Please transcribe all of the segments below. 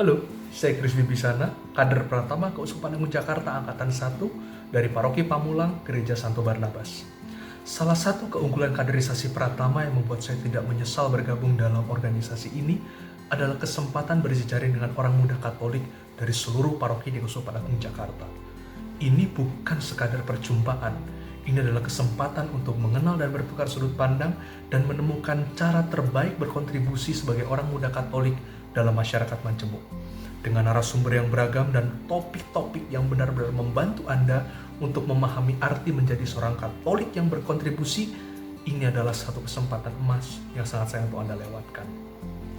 Halo, saya Kris Wibisana, kader Pratama Keuskupan Agung Jakarta Angkatan 1 dari Paroki Pamulang, Gereja Santo Barnabas. Salah satu keunggulan kaderisasi Pratama yang membuat saya tidak menyesal bergabung dalam organisasi ini adalah kesempatan berjejaring dengan orang muda Katolik dari seluruh paroki di Keuskupan Agung Jakarta. Ini bukan sekadar perjumpaan, ini adalah kesempatan untuk mengenal dan bertukar sudut pandang dan menemukan cara terbaik berkontribusi sebagai orang muda Katolik dalam masyarakat Majemuk. Dengan narasumber yang beragam dan topik-topik yang benar-benar membantu Anda untuk memahami arti menjadi seorang Katolik yang berkontribusi, ini adalah satu kesempatan emas yang sangat sayang untuk Anda lewatkan.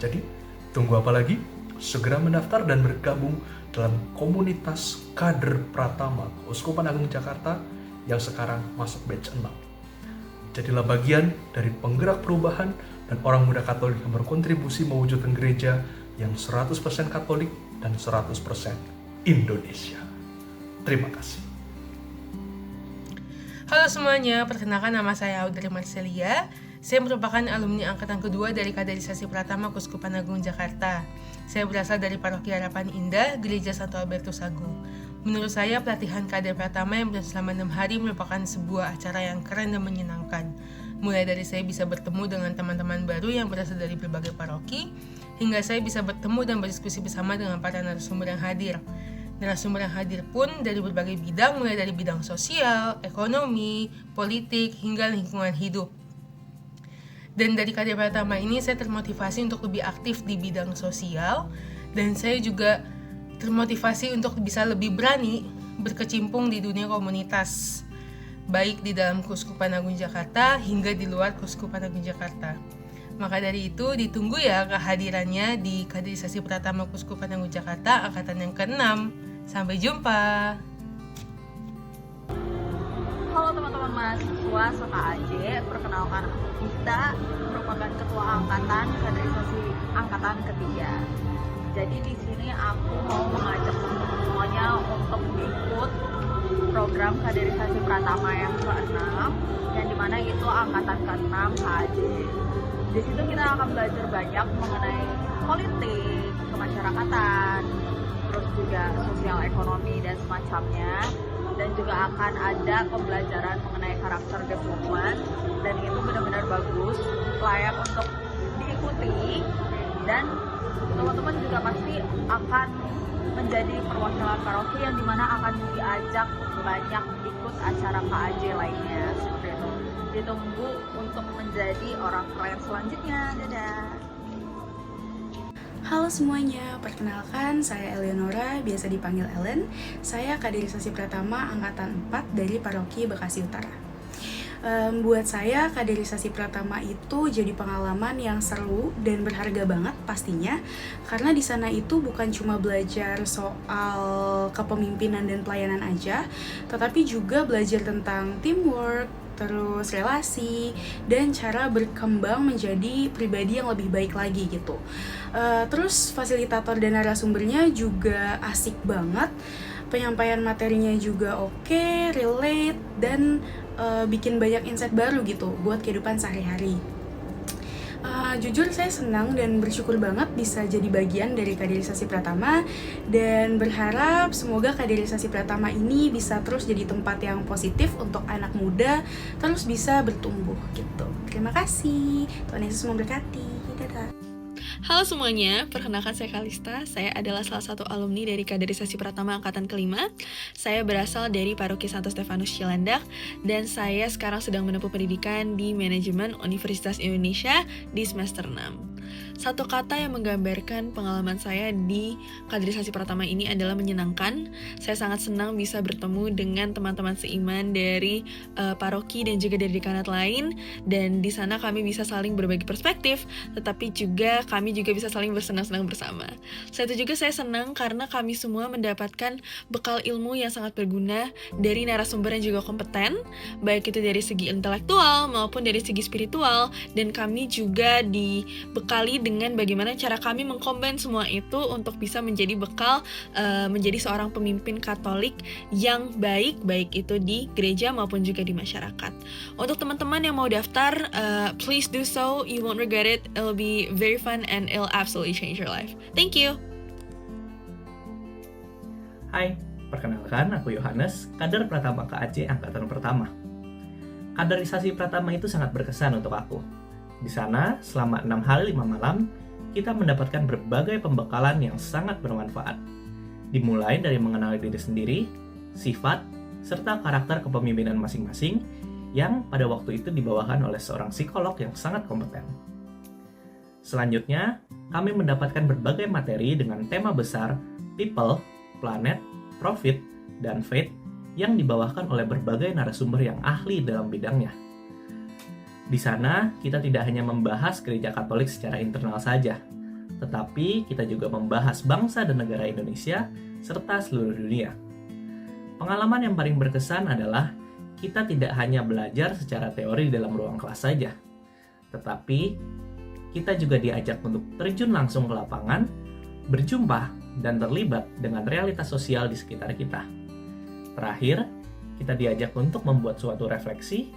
Jadi, tunggu apa lagi? Segera mendaftar dan bergabung dalam komunitas kader Pratama Keuskupan Agung Jakarta yang sekarang masuk batch 6. Jadilah bagian dari penggerak perubahan dan orang muda Katolik yang berkontribusi mewujudkan gereja yang 100% Katolik dan 100% Indonesia. Terima kasih. Halo semuanya, perkenalkan nama saya Audrey Marcelia. Saya merupakan alumni angkatan kedua dari kaderisasi Pratama Keuskupan Agung Jakarta. Saya berasal dari Paroki Harapan Indah, Gereja Santo Albertus Agung. Menurut saya, pelatihan kader Pratama yang berlangsung selama 6 hari merupakan sebuah acara yang keren dan menyenangkan. Mulai dari saya bisa bertemu dengan teman-teman baru yang berasal dari berbagai paroki, hingga saya bisa bertemu dan berdiskusi bersama dengan para narasumber yang hadir. Narasumber yang hadir pun dari berbagai bidang, mulai dari bidang sosial, ekonomi, politik, hingga lingkungan hidup. Dan dari kader Pratama ini saya termotivasi untuk lebih aktif di bidang sosial, dan saya juga termotivasi untuk bisa lebih berani berkecimpung di dunia komunitas, baik di dalam Keuskupan Agung Jakarta hingga di luar Keuskupan Agung Jakarta. Maka dari itu ditunggu ya kehadirannya di kaderisasi Pratama Keuskupan Agung Jakarta angkatan yang ke-6. Sampai jumpa. Halo teman-teman mahasiswa SKAJ, perkenalkan kita merupakan ketua angkatan kaderisasi angkatan ketiga. Jadi di sini aku mau mengajak semuanya untuk ikut program kaderisasi Pratama yang ke-6, yang dimana itu angkatan ke-6 KAJ. Di situ kita akan belajar banyak mengenai politik, kemasyarakatan, terus juga sosial ekonomi dan semacamnya, dan juga akan ada pembelajaran mengenai karakter development, dan itu benar-benar bagus, layak untuk diikuti, dan teman-teman juga pasti akan menjadi perwakilan paroki yang dimana akan diajak banyak ikut acara KAJ lainnya, seperti itu. Ditunggu untuk menjadi orang keren selanjutnya. Dadah. Halo semuanya, perkenalkan saya Eleonora, biasa dipanggil Ellen. Saya kaderisasi Pratama angkatan 4 dari Paroki Bekasi Utara. Buat saya kaderisasi Pratama itu jadi pengalaman yang seru dan berharga banget pastinya, karena di sana itu bukan cuma belajar soal kepemimpinan dan pelayanan aja, tetapi juga belajar tentang teamwork, terus relasi, dan cara berkembang menjadi pribadi yang lebih baik lagi gitu. Terus fasilitator dan narasumbernya juga asik banget, penyampaian materinya juga oke, relate, dan bikin banyak insight baru gitu buat kehidupan sehari-hari. Jujur saya senang dan bersyukur banget bisa jadi bagian dari kaderisasi Pratama, dan berharap semoga kaderisasi Pratama ini bisa terus jadi tempat yang positif untuk anak muda terus bisa bertumbuh gitu. Terima kasih, Tuhan Yesus memberkati. Dadah. Halo semuanya, perkenalkan saya Kalista. Saya adalah salah satu alumni dari kaderisasi Pratama angkatan ke-5. Saya berasal dari Paroki Santo Stefanus Cilandak, dan saya sekarang sedang menempuh pendidikan di Manajemen Universitas Indonesia di semester 6. Satu kata yang menggambarkan pengalaman saya di kaderisasi Pratama ini adalah menyenangkan. Saya sangat senang bisa bertemu dengan teman-teman seiman dari paroki dan juga dari dekanat lain, dan di sana kami bisa saling berbagi perspektif, tetapi juga kami juga bisa saling bersenang-senang bersama. Selain itu juga saya senang karena kami semua mendapatkan bekal ilmu yang sangat berguna dari narasumber yang juga kompeten, baik itu dari segi intelektual maupun dari segi spiritual, dan kami juga dibekali dengan bagaimana cara kami mengkombin semua itu untuk bisa menjadi bekal menjadi seorang pemimpin Katolik yang baik itu di gereja maupun juga di masyarakat. Untuk teman-teman yang mau daftar, please do so, you won't regret it. It'll be very fun and it'll absolutely change your life. Thank you. Hai, perkenalkan aku Yohanes, kader Pratama KAC Angkatan Pertama. Kaderisasi Pratama itu sangat berkesan untuk aku. Di sana, selama 6 hari 5 malam, kita mendapatkan berbagai pembekalan yang sangat bermanfaat. Dimulai dari mengenali diri sendiri, sifat, serta karakter kepemimpinan masing-masing yang pada waktu itu dibawakan oleh seorang psikolog yang sangat kompeten. Selanjutnya, kami mendapatkan berbagai materi dengan tema besar People, Planet, Profit, dan Faith yang dibawakan oleh berbagai narasumber yang ahli dalam bidangnya. Di sana, kita tidak hanya membahas gereja Katolik secara internal saja, tetapi kita juga membahas bangsa dan negara Indonesia serta seluruh dunia. Pengalaman yang paling berkesan adalah kita tidak hanya belajar secara teori dalam ruang kelas saja, tetapi kita juga diajak untuk terjun langsung ke lapangan, berjumpa, dan terlibat dengan realitas sosial di sekitar kita. Terakhir, kita diajak untuk membuat suatu refleksi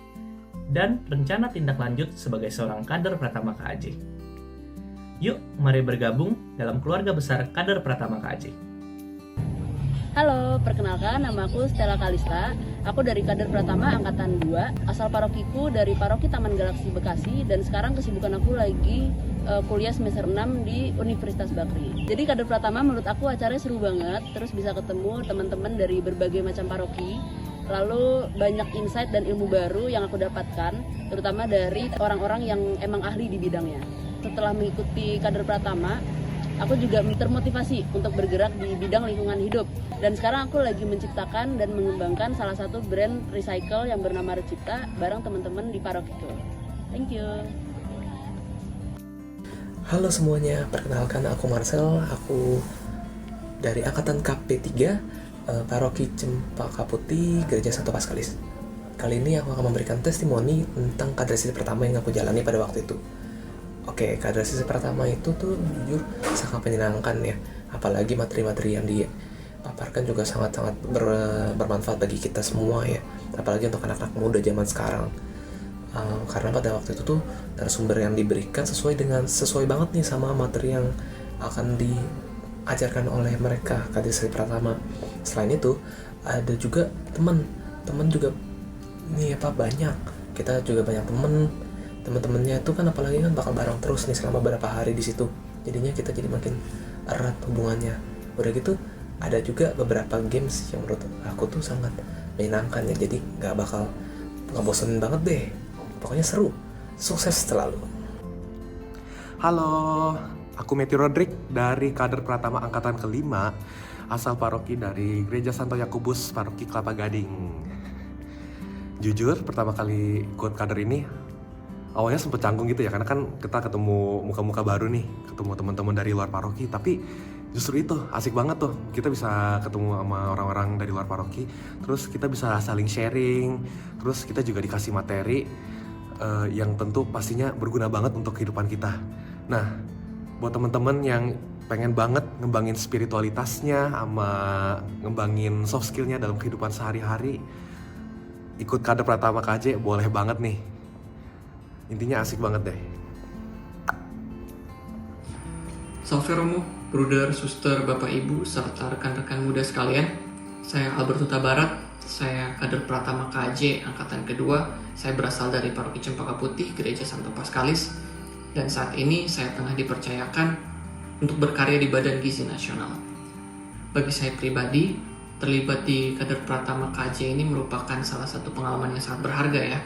dan rencana tindak lanjut sebagai seorang kader Pratama KAJ. Yuk, mari bergabung dalam keluarga besar kader Pratama KAJ. Halo, perkenalkan nama aku Stella Kalista. Aku dari kader Pratama Angkatan 2, asal parokiku dari Paroki Taman Galaksi Bekasi, dan sekarang kesibukan aku lagi kuliah semester 6 di Universitas Bakri. Jadi kader Pratama menurut aku acaranya seru banget, terus bisa ketemu teman-teman dari berbagai macam paroki. Lalu banyak insight dan ilmu baru yang aku dapatkan, terutama dari orang-orang yang emang ahli di bidangnya. Setelah mengikuti kader Pratama, aku juga termotivasi untuk bergerak di bidang lingkungan hidup. Dan sekarang aku lagi menciptakan dan mengembangkan salah satu brand recycle yang bernama Recipta bareng teman-teman di parokiku. Thank you. Halo semuanya, perkenalkan aku Marcel, aku dari Angkatan KP3, Paroki Cempaka Putih, Gereja Santo Paskalis. Kali ini aku akan memberikan testimoni tentang kaderisasi pertama yang aku jalani pada waktu itu. Oke, kaderisasi pertama itu tuh jujur sangat menyenangkan ya. Apalagi materi-materi yang dipaparkan juga sangat-sangat bermanfaat bagi kita semua ya. Apalagi untuk anak-anak muda zaman sekarang. Karena pada waktu itu tuh narasumber yang diberikan sesuai banget nih sama materi yang akan diajarkan oleh mereka kaderisasi pertama. Selain itu ada juga teman juga banyak. Kita juga banyak teman-temannya itu kan, apalagi kan bakal bareng terus nih selama beberapa hari di situ. Jadinya kita jadi makin erat hubungannya. Udah gitu ada juga beberapa games yang menurut aku tuh sangat menyenangkan ya. Jadi nggak bosenin banget deh. Pokoknya seru. Sukses selalu. Halo, aku Matthew Rodrik dari kader Pratama Angkatan ke-5, asal paroki dari Gereja Santo Yakobus, Paroki Kelapa Gading. Jujur, pertama kali ikut kader ini, awalnya sempet canggung gitu ya, karena kan kita ketemu muka-muka baru nih, ketemu teman-teman dari luar paroki, tapi justru itu asik banget tuh, kita bisa ketemu sama orang-orang dari luar paroki, terus kita bisa saling sharing, terus kita juga dikasih materi yang tentu pastinya berguna banget untuk kehidupan kita. Nah, buat teman-teman yang pengen banget ngembangin spiritualitasnya sama ngembangin soft skillnya dalam kehidupan sehari-hari, ikut kader Pratama KAJ boleh banget nih. Intinya asik banget deh. Salve Romo, bruder, suster, bapak, ibu, serta rekan-rekan muda sekalian. Saya Albert Huta Barat, saya kader Pratama KAJ Angkatan kedua. Saya berasal dari Paroki Cempaka Putih, Gereja Santo Paskalis. Dan saat ini saya tengah dipercayakan untuk berkarya di Badan Gizi Nasional. Bagi saya pribadi, terlibat di kader Pratama KAJ ini merupakan salah satu pengalaman yang sangat berharga ya.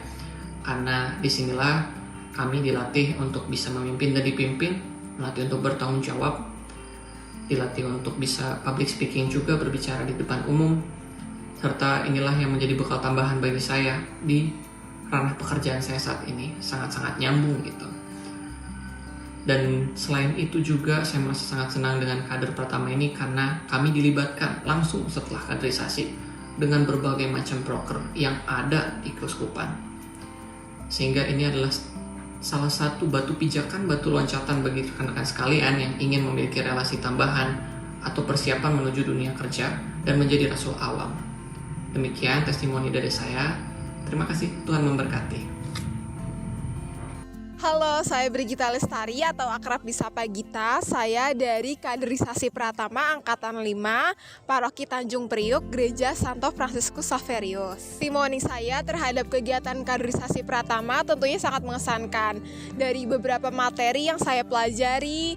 Karena disinilah kami dilatih untuk bisa memimpin dan dipimpin, dilatih untuk bertanggung jawab, dilatih untuk bisa public speaking juga, berbicara di depan umum, serta inilah yang menjadi bekal tambahan bagi saya di ranah pekerjaan saya saat ini, sangat-sangat nyambung gitu. Dan selain itu juga saya merasa sangat senang dengan kader Pratama ini karena kami dilibatkan langsung setelah kaderisasi dengan berbagai macam proker yang ada di keuskupan. Sehingga ini adalah salah satu batu pijakan, batu loncatan bagi rekan-rekan sekalian yang ingin memiliki relasi tambahan atau persiapan menuju dunia kerja dan menjadi rasul awam. Demikian testimoni dari saya. Terima kasih, Tuhan memberkati. Halo, saya Brigita Lestari atau akrab disapa Gita. Saya dari Kaderisasi Pratama Angkatan 5, Paroki Tanjung Priuk, Gereja Santo Fransiskus Xaverius. Testimoni saya terhadap kegiatan Kaderisasi Pratama tentunya sangat mengesankan. Dari beberapa materi yang saya pelajari,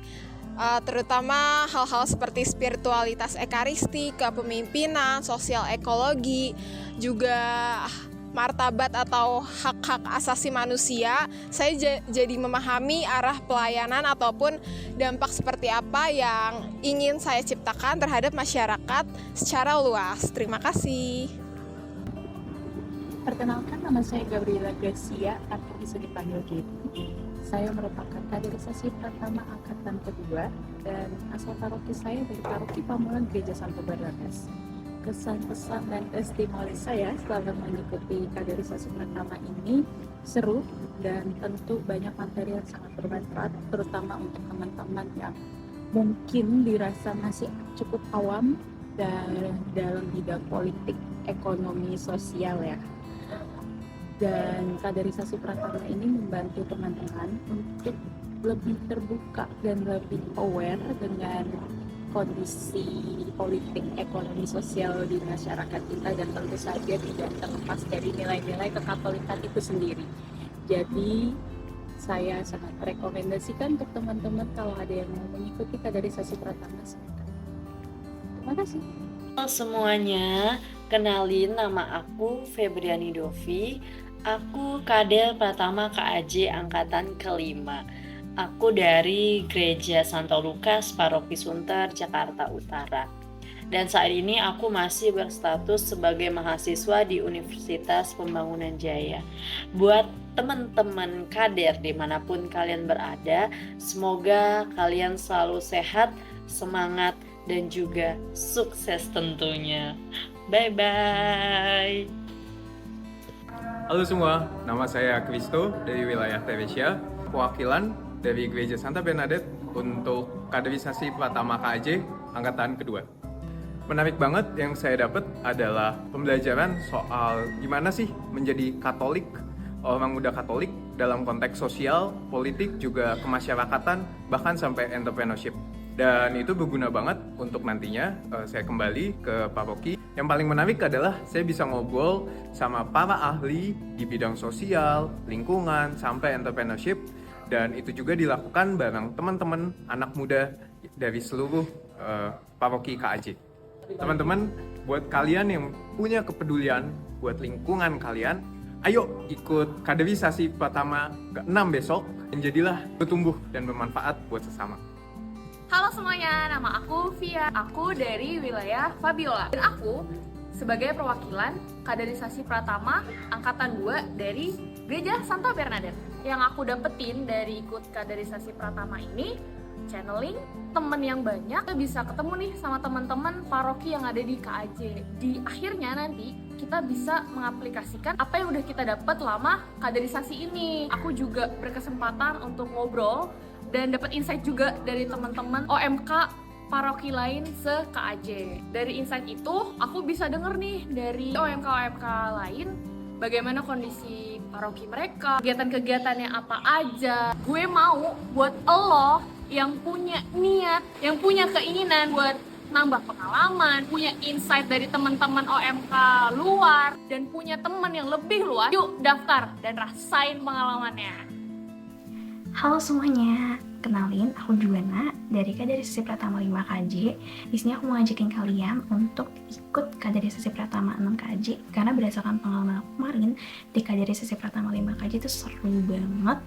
terutama hal-hal seperti spiritualitas ekaristi, kepemimpinan, sosial ekologi, juga martabat atau hak-hak asasi manusia, saya jadi memahami arah pelayanan ataupun dampak seperti apa yang ingin saya ciptakan terhadap masyarakat secara luas. Terima kasih. Perkenalkan, nama saya Gabriela Gracia atau bisa dipanggil Gaby. Saya merupakan kaderisasi Pratama Angkatan kedua dan asal paroki saya dari Paroki Pamulang Gereja Santo Barnabas. Kesan-pesan dan testimoni saya selama mengikuti kaderisasi Pratama ini seru dan tentu banyak materi yang sangat bermanfaat, terutama untuk teman-teman yang mungkin dirasa masih cukup awam dalam bidang politik, ekonomi, sosial ya. Dan kaderisasi Pratama ini membantu teman-teman untuk lebih terbuka dan lebih aware dengan kondisi politik, ekonomi, sosial di masyarakat kita, dan tentu saja tidak terlepas dari nilai-nilai kekatolikan itu sendiri. Jadi saya sangat rekomendasikan untuk teman-teman kalau ada yang mau mengikuti kaderisasi Pratama. Terima kasih. Halo semuanya, kenalin nama aku Febriani Dovi. Aku Kader Pratama KAJ Angkatan ke-5. Aku dari Gereja Santo Lukas, Paroki Sunter, Jakarta Utara. Dan saat ini aku masih berstatus sebagai mahasiswa di Universitas Pembangunan Jaya. Buat teman-teman kader dimanapun kalian berada, semoga kalian selalu sehat, semangat, dan juga sukses tentunya. Bye-bye. Halo semua, nama saya Kristo dari wilayah Teresia, perwakilan dari Gereja Santa Bernadette untuk kaderisasi Pratama KAJ Angkatan kedua. Menarik banget yang saya dapat adalah pembelajaran soal gimana sih menjadi Katolik, orang muda Katolik dalam konteks sosial, politik, juga kemasyarakatan, bahkan sampai entrepreneurship. Dan itu berguna banget untuk nantinya saya kembali ke paroki. Yang paling menarik adalah saya bisa ngobrol sama para ahli di bidang sosial, lingkungan, sampai entrepreneurship. Dan itu juga dilakukan bareng teman-teman anak muda dari seluruh paroki KAJ. Teman-teman, buat kalian yang punya kepedulian buat lingkungan kalian, ayo ikut kaderisasi Pratama ke-6 besok dan jadilah bertumbuh dan bermanfaat buat sesama. Halo semuanya, nama aku Via. Aku dari wilayah Fabiola. Dan aku sebagai perwakilan kaderisasi Pratama Angkatan 2 dari Gereja Santo Bernadette. Yang aku dapetin dari ikut kaderisasi Pratama ini, channeling temen yang banyak, kita bisa ketemu nih sama teman-teman paroki yang ada di KAJ. Di akhirnya nanti kita bisa mengaplikasikan apa yang udah kita dapat lama kaderisasi ini. Aku juga berkesempatan untuk ngobrol dan dapat insight juga dari teman-teman OMK paroki lain se-KAJ. Dari insight itu, aku bisa denger nih dari OMK-OMK lain bagaimana kondisi paroki mereka, kegiatan-kegiatannya apa aja. Gue mau buat lo yang punya niat, yang punya keinginan buat nambah pengalaman, punya insight dari teman-teman OMK luar, dan punya teman yang lebih luas, yuk daftar dan rasain pengalamannya. Halo semuanya, kenalin aku Juana dari Kaderisasi Pratama 5 KJ. Di sini aku mau ngajakin kalian untuk ikut Kaderisasi Pratama 6 KJ karena berdasarkan pengalaman aku kemarin di Kaderisasi Pratama 5 KJ itu seru banget.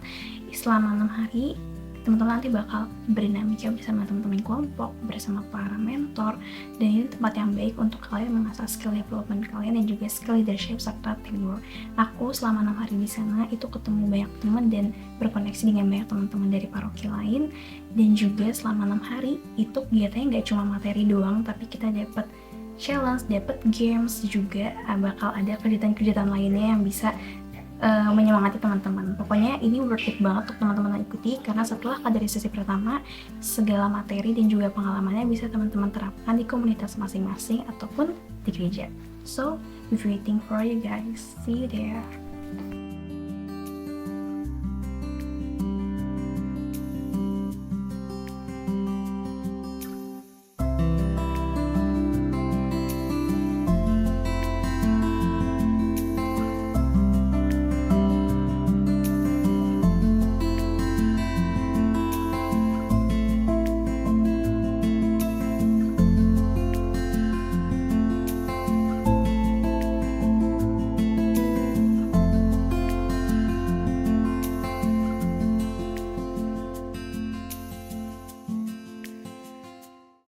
Selama 6 hari teman-teman nanti bakal berdinamika bersama teman-teman kelompok, bersama para mentor, dan ini tempat yang baik untuk kalian mengasah skill development kalian dan juga skill leadership serta teamwork. Aku selama 6 hari di sana itu ketemu banyak teman dan berkoneksi dengan banyak teman-teman dari paroki lain, dan juga selama 6 hari itu kegiatannya nggak cuma materi doang, tapi kita dapat challenge, dapat games, juga bakal ada kegiatan-kegiatan lainnya yang bisa menyemangati teman-teman. Pokoknya ini worth it banget untuk teman-teman ikuti karena setelah kaderisasi pertama segala materi dan juga pengalamannya bisa teman-teman terapkan di komunitas masing-masing ataupun di gereja. So, we're waiting for you guys. See you there.